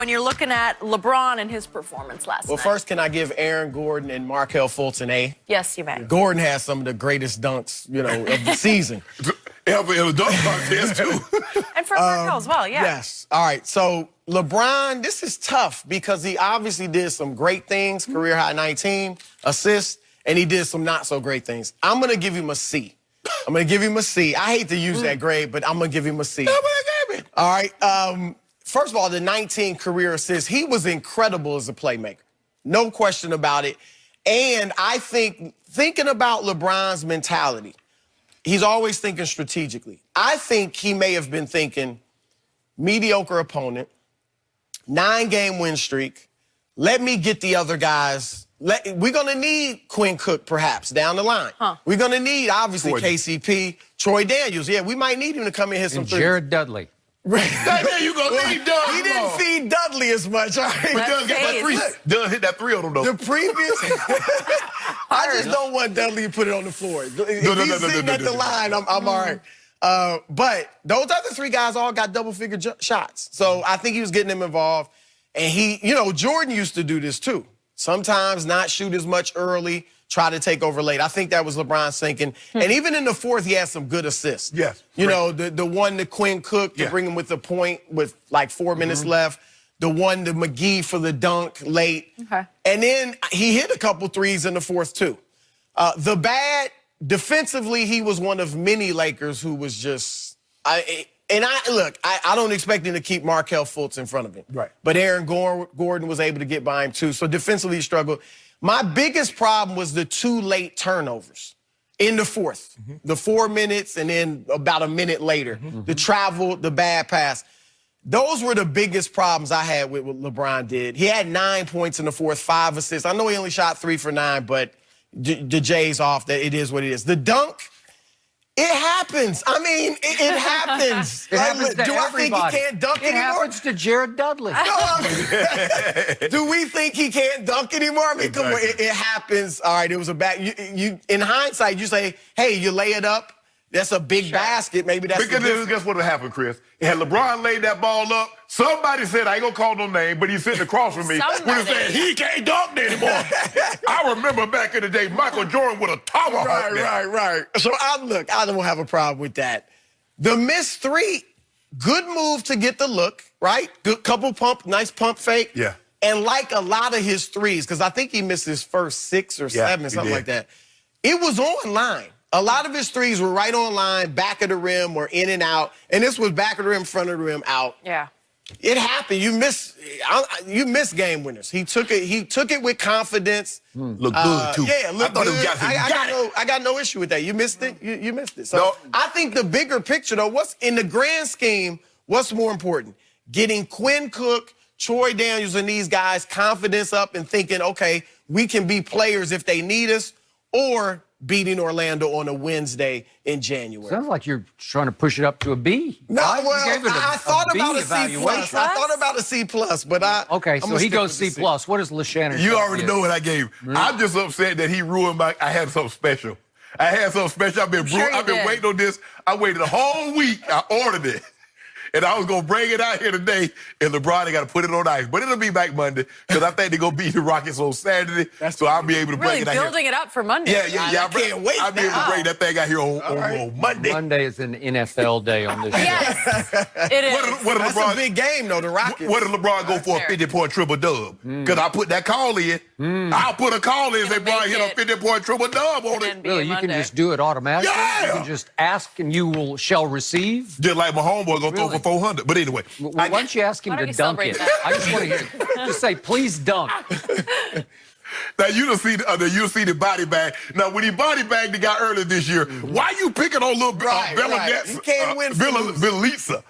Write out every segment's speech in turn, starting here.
when you're looking at LeBron and his performance last night? Well, first, can I give Aaron Gordon and Markelle Fultz an A? Yes, you may. Gordon has some of the greatest dunks, of the season. Ever dunk contest, too. And for Markelle as well, yeah. Yes. All right. So, LeBron, this is tough because he obviously did some great things, career high 19 assists, and he did some not so great things. I'm going to give him a C. I'm going to give him a C. I hate to use that grade, but I'm going to give him a C. All right. First of all, the 19 career assists, he was incredible as a playmaker. No question about it. And I think, thinking about LeBron's mentality, he's always thinking strategically. I think he may have been thinking mediocre opponent, 9-game win streak. Let me get the other guys. We're going to need Quinn Cook perhaps down the line. We're going to need, obviously, KCP, Troy Daniels. Yeah, we might need him to come in here some threes. Jared Dudley. There you go. Lead Doug. He didn't feed Dudley as much. All right. But Doug got that three. Doug hit that three on him, though. The previous... I just don't want Dudley to put it on the floor. If he's sitting at the line, I'm all right. But those other three guys all got double-figure shots. So I think he was getting them involved. And Jordan used to do this too. Sometimes not shoot as much early, try to take over late. I think that was LeBron's thinking. And even in the fourth, he had some good assists. Yes. The one to Quinn Cook to bring him with the point with like 4 minutes left. The one to McGee for the dunk late. Okay. And then he hit a couple threes in the fourth too. The bad, defensively, he was one of many Lakers who was just... I don't expect him to keep Markelle Fultz in front of him. Right. But Aaron Gordon was able to get by him too. So defensively he struggled. My biggest problem was the 2 late turnovers in the fourth. The 4 minutes and then about a minute later. The travel, the bad pass. Those were the biggest problems I had with what LeBron did. He had 9 points in the fourth, 5 assists. I know he only shot 3 for 9, but the J's off. That it is what it is. The dunk, it happens. I mean, it happens. It happens to Do everybody. I think he can't dunk anymore? It happens to Jared Dudley. Do we think he can't dunk anymore? I mean, come on, it happens. All right, it was a bad. You in hindsight, you say, hey, you lay it up. That's a big basket. Maybe that's because guess what would happen, Chris? Had LeBron laid that ball up, somebody said, I ain't gonna call no name, but he's sitting across from me. When he said he can't dunk anymore. I remember back in the day, Michael Jordan with a tomahawk. Right. So I don't have a problem with that. The missed 3, good move to get the look, right? Good couple nice pump fake. Yeah. And like a lot of his threes, because I think he missed his first 6 or 7, something like that. It was on line. A lot of his threes were right on line, back of the rim, or in and out. And this was back of the rim, front of the rim, out. Yeah. It happened. You miss game winners. He took it with confidence. Look good, too. Yeah, look good. I I got no issue with that. You missed it. You missed it. So I think the bigger picture, though, what's in the grand scheme, what's more important? Getting Quinn Cook, Troy Daniels, and these guys confidence up and thinking, okay, we can be players if they need us, or beating Orlando on a Wednesday in January. Sounds like you're trying to push it up to a B. No, I thought about a C plus. I thought about a C plus, but Okay, so he goes C plus. What does LeShannon? You already know what I gave. I'm just upset that he ruined I had something special. I've been waiting on this. I waited a whole week. I ordered it. And I was going to bring it out here today, and LeBron got to put it on ice. But it'll be back Monday, because I think they're going to beat the Rockets on Saturday, so I'll be able to bring it out here. Really building it up for Monday. I can't wait. I'll be able to bring that thing out here on Monday. Monday is an NFL day on this show. Yes, it is. That's a big game, though, the Rockets. What did LeBron go for a 50-point triple-dub? Because I put that call in. I'll put a call in and say, Brian hit a 50-point triple-dub on it. Really, you can just do it automatically? Yeah! You can just ask and you shall receive? Just like my homeboy going to throw for 400. But anyway. Why don't you ask him to dunk it? I just want to hear it. Just say, please dunk. Now, you'll see the body bag. Now, when he body bagged the guy earlier this year, why you picking on little Bellinets? You can't win for Bielitsa.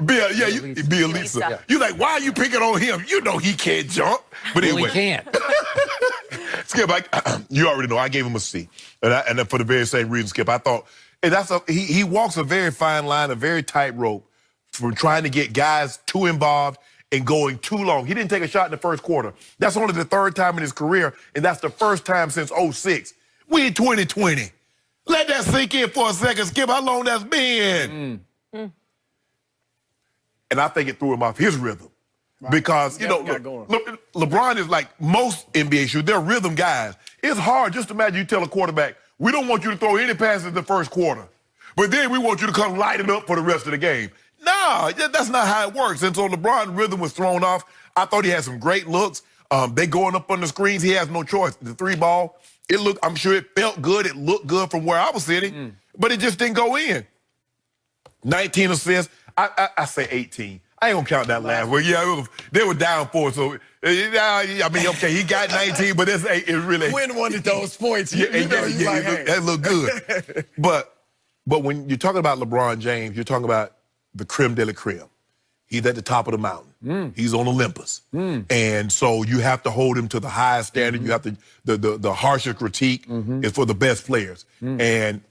Bielitsa. Yeah. You like, why are you picking on him? You know he can't jump. But anyway. Well, he can't. Skip, you already know I gave him a C. And for the very same reason, Skip, I thought, and he walks a very fine line, a very tight rope from trying to get guys too involved and going too long. He didn't take a shot in the first quarter. That's only the 3rd time in his career, and that's the first time since 06. We in 2020. Let that sink in for a second, Skip, how long that's been. And I think it threw him off his rhythm. Because, you know, Got going. LeBron is like most NBA shooters. They're rhythm guys. It's hard. Just imagine you tell a quarterback, we don't want you to throw any passes in the first quarter, but then we want you to come light it up for the rest of the game. No, that's not how it works. And so LeBron's rhythm was thrown off. I thought he had some great looks. They going up on the screens. He has no choice. The three ball, I'm sure it felt good. It looked good from where I was sitting, but it just didn't go in. 19 assists. I say 18. I ain't gonna count that last one. Yeah, they were down 4, so I mean, okay, he got 19, but it really. Quinn wanted those points. That looked good. but when you're talking about LeBron James, you're talking about the creme de la creme. He's at the top of the mountain. He's on Olympus, and so you have to hold him to the highest standard. You have to the harsher critique is for the best players, and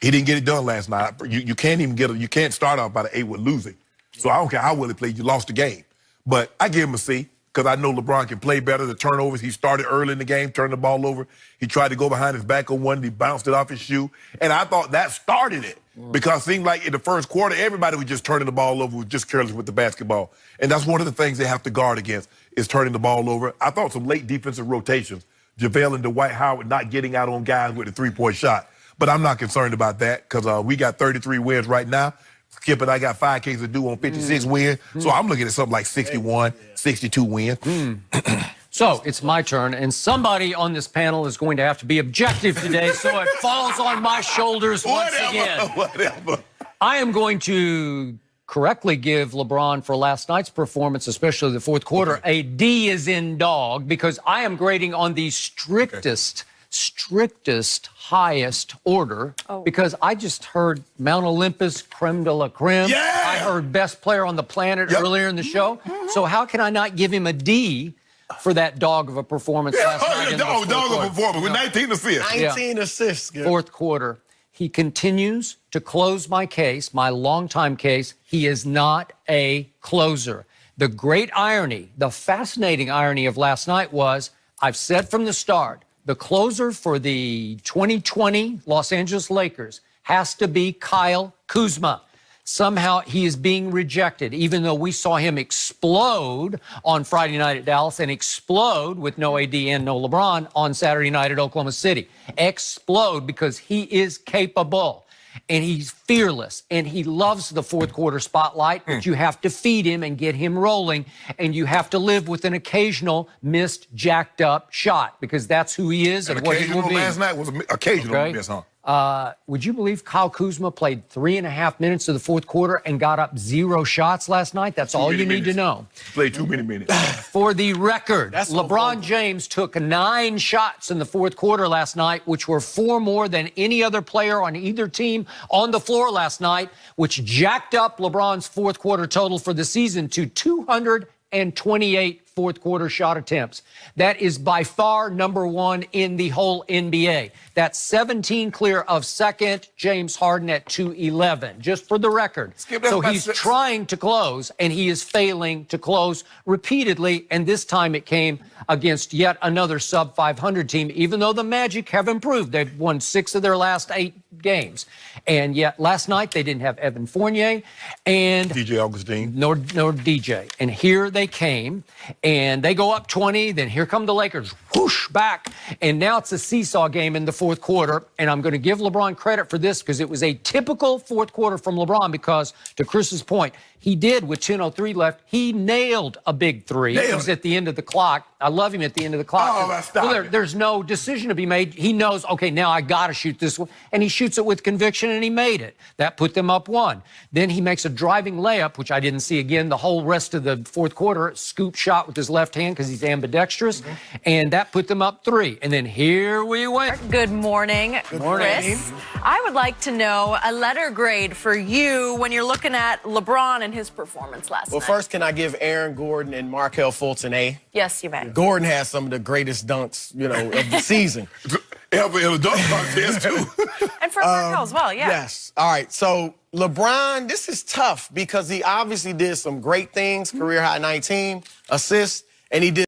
he didn't get it done last night. You can't even you can't start off by the 8 with losing. So I don't care how well he played, you lost the game. But I give him a C because I know LeBron can play better. The turnovers, he started early in the game, turned the ball over. He tried to go behind his back on one, and he bounced it off his shoe. And I thought that started it because it seemed like in the first quarter, everybody was just turning the ball over, was just careless with the basketball. And that's one of the things they have to guard against is turning the ball over. I thought some late defensive rotations, JaVale and Dwight Howard not getting out on guys with a three-point shot. But I'm not concerned about that because we got 33 wins right now. Skip and I got 5 cases to do on 56 wins. So I'm looking at something like 61, 62 wins. So it's my turn, and somebody on this panel is going to have to be objective today, so it falls on my shoulders once again. Whatever. I am going to correctly give LeBron for last night's performance, especially the fourth quarter, a D as in dog, because I am grading on the strictest, highest order, because I just heard Mount Olympus, creme de la creme. Yeah! I heard best player on the planet earlier in the show. So how can I not give him a D for that dog of a performance last night? In the dog of a quarter? performance with 19 assists. 19 assists. Good. Fourth quarter. He continues to close my case, my longtime case. He is not a closer. The great irony, the fascinating irony of last night was, I've said from the start, the closer for the 2020 Los Angeles Lakers has to be Kyle Kuzma. Somehow he is being rejected, even though we saw him explode on Friday night at Dallas and explode with no AD and no LeBron on Saturday night at Oklahoma City. Explode because he is capable. And he's fearless, and he loves the fourth quarter spotlight, but you have to feed him and get him rolling, and you have to live with an occasional missed, jacked up shot, because that's who he is and what he will be. Last night was an occasional miss, huh? Would you believe Kyle Kuzma played 3.5 minutes of the fourth quarter and got up 0 shots last night? That's all you need to know. Played too many minutes. For the record, That's LeBron James took 9 shots in the fourth quarter last night, which were 4 more than any other player on either team on the floor last night, which jacked up LeBron's fourth quarter total for the season to 228 fourth quarter shot attempts. That is by far #1 in the whole NBA. That's 17 clear of second, James Harden at 211, just for the record. So he's trying to close, and he is failing to close repeatedly, and this time it came against yet another sub-500 team, even though the Magic have improved. They've won 6 of their last 8 games. And yet last night they didn't have Evan Fournier and DJ Augustine. Nor DJ. And here they came, and they go up 20, then here come the Lakers, whoosh, back. And now it's a seesaw game in the fourth quarter, and I'm going to give LeBron credit for this because it was a typical fourth quarter from LeBron because, to Chris's point, he did, with 10:03 left, he nailed a big 3. It was at the end of the clock. I love him at the end of the clock. There's no decision to be made. He knows, okay, now I got to shoot this one. And he shoots it with conviction, and he made it. That put them up 1. Then he makes a driving layup, which I didn't see again the whole rest of the fourth quarter, scoop shot with his left hand because he's ambidextrous. And that put them up 3. And then here we went. Good morning, Good morning. Chris. I would like to know a letter grade for you when you're looking at LeBron and his performance last night. Well, first, can I give Aaron Gordon and Markelle Fultz an A? Yes, you may. Gordon has some of the greatest dunks, of the season. Ever in a dunk contest, too. And for Markelle as well, yeah. Yes. All right. So LeBron, this is tough because he obviously did some great things, career high 19 assists, and he did